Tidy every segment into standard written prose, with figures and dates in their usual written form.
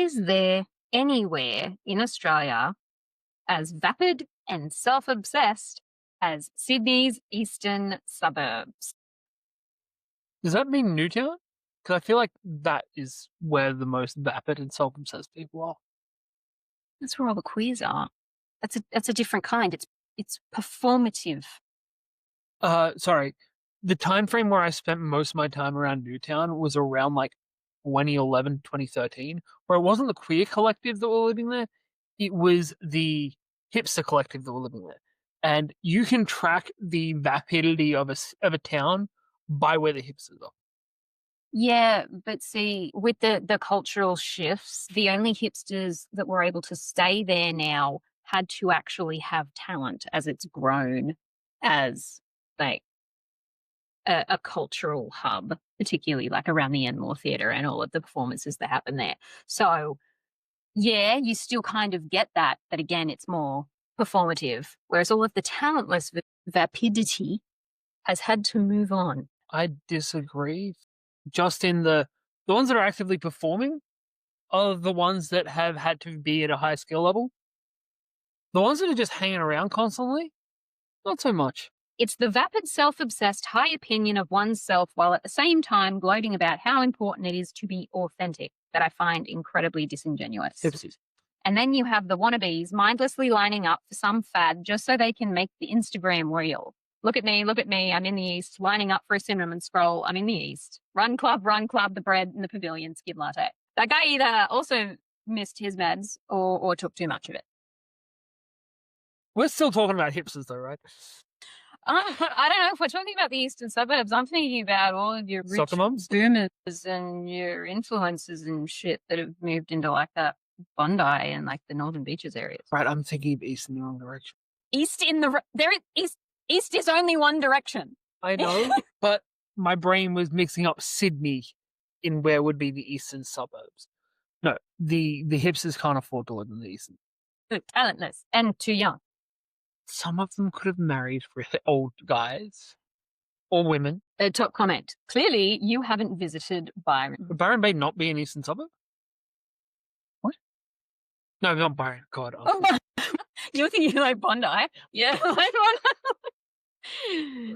Is there anywhere in Australia as vapid and self-obsessed as Sydney's eastern suburbs? Does that mean Newtown? Because I feel like that is where the most vapid and self-obsessed people are. That's where all the queers are. That's a different kind. It's performative. Sorry. The time frame where I spent most of my time around Newtown was around like 2011, 2013, where it wasn't the queer collective that were living there. It was the hipster collective that were living there. And you can track the vapidity of a town by where the hipsters are. Yeah, but see, with the cultural shifts, the only hipsters that were able to stay there now had to actually have talent as it's grown as like a cultural hub, particularly like around the Enmore Theatre and all of the performances that happen there. So yeah, you still kind of get that, but again, it's more performative, whereas all of the talentless vapidity has had to move on. I disagree. Just in the ones that are actively performing are the ones that have had to be at a high skill level. The ones that are just hanging around constantly, not so much. It's the vapid, self-obsessed high opinion of oneself while at the same time gloating about how important it is to be authentic that I find incredibly disingenuous. Hipsters. And then you have the wannabes mindlessly lining up for some fad just so they can make the Instagram reel. Look at me, I'm in the East, lining up for a cinnamon scroll, I'm in the East. Run club, the bread in the pavilion, skid latte. That guy either also missed his meds or took too much of it. We're still talking about hipsters though, right? I don't know. If we're talking about the eastern suburbs, I'm thinking about all of your rich Soccer mums? boomers and your influencers and shit that have moved into like that Bondi and like the Northern Beaches areas. Right, I'm thinking of east in the wrong direction. East is only one direction. I know, but my brain was mixing up Sydney in where would be the eastern suburbs. No, the hipsters can't afford to live in the eastern. Talentless and too young. Some of them could have married really old guys or women. Top comment. Clearly, you haven't visited Byron. Would Byron Bay not be an eastern suburb? What? No, not Byron. God. You're thinking like Bondi. Yeah, like Bondi.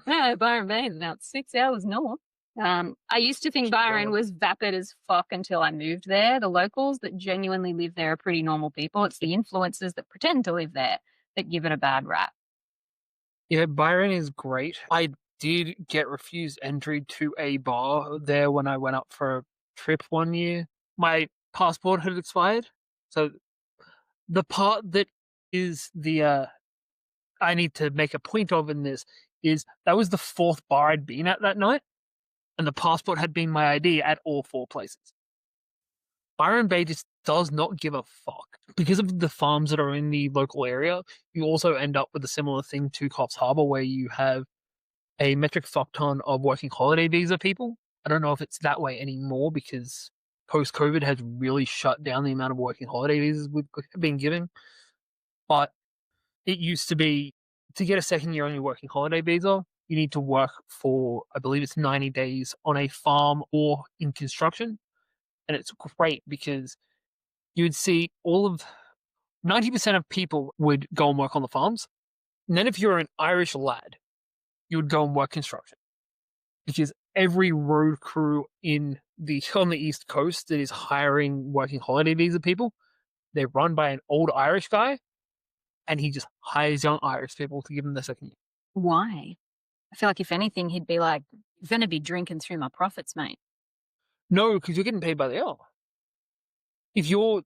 No, Byron Bay is about 6 hours north. I used to think Byron was vapid as fuck until I moved there. The locals that genuinely live there are pretty normal people. It's the influencers that pretend to live there that give it a bad rap. Yeah, Byron is great. I did get refused entry to a bar there when I went up for a trip one year. My passport had expired. So the part that is the I need to make a point of in this is that was the fourth bar I'd been at that night, and the passport had been my ID at all four places. Byron Bay just does not give a fuck. Because of the farms that are in the local area, you also end up with a similar thing to Coffs Harbour where you have a metric fuck ton of working holiday visa people. I don't know if it's that way anymore because post-COVID has really shut down the amount of working holiday visas we've been giving. But it used to be, to get a second year on your working holiday visa, you need to work for, I believe it's 90 days on a farm or in construction. And it's great because you would see 90% of people would go and work on the farms. And then if you're an Irish lad, you would go and work construction. Because every road crew on the East Coast that is hiring working holiday visa people, they're run by an old Irish guy, and he just hires young Irish people to give them the second year. Why? I feel like if anything, he'd be like, you're going to be drinking through my profits, mate. No, because you're getting paid by the hour. If you're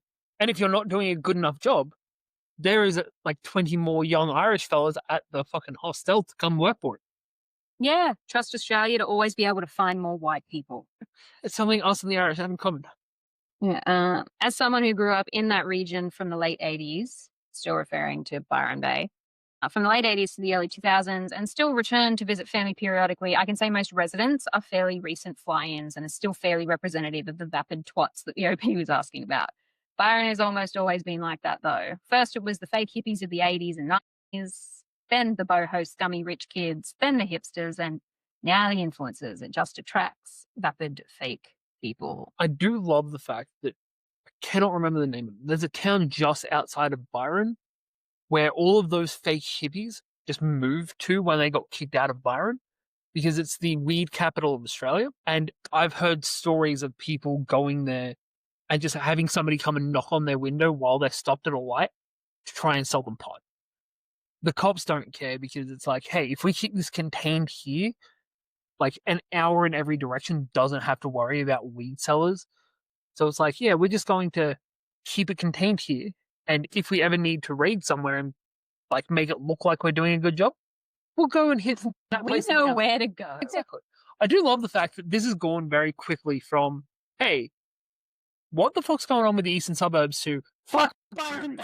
not doing a good enough job, there is like 20 more young Irish fellas at the fucking hostel to come work for it. Yeah, trust Australia to always be able to find more white people. It's something us and the Irish have in common. Yeah, as someone who grew up in that region from the late 80s, still referring to Byron Bay, from the late 80s to the early 2000s, and still return to visit family periodically, I can say most residents are fairly recent fly-ins and are still fairly representative of the vapid twats that the OP was asking about. Byron has almost always been like that, though. First, it was the fake hippies of the 80s and 90s, then the boho scummy rich kids, then the hipsters, and now the influencers. It just attracts vapid fake people. I do love the fact that cannot remember the name of it. There's a town just outside of Byron where all of those fake hippies just moved to when they got kicked out of Byron because it's the weed capital of Australia. And I've heard stories of people going there and just having somebody come and knock on their window while they're stopped at a light to try and sell them pot. The cops don't care because it's like, hey, if we keep this contained here, like an hour in every direction doesn't have to worry about weed sellers. So it's like, yeah, we're just going to keep it contained here. And if we ever need to raid somewhere and like make it look like we're doing a good job, we'll go and hit that We place. know where to go. Exactly. I do love the fact that this has gone very quickly from, hey, what the fuck's going on with the eastern suburbs to fuck Byron?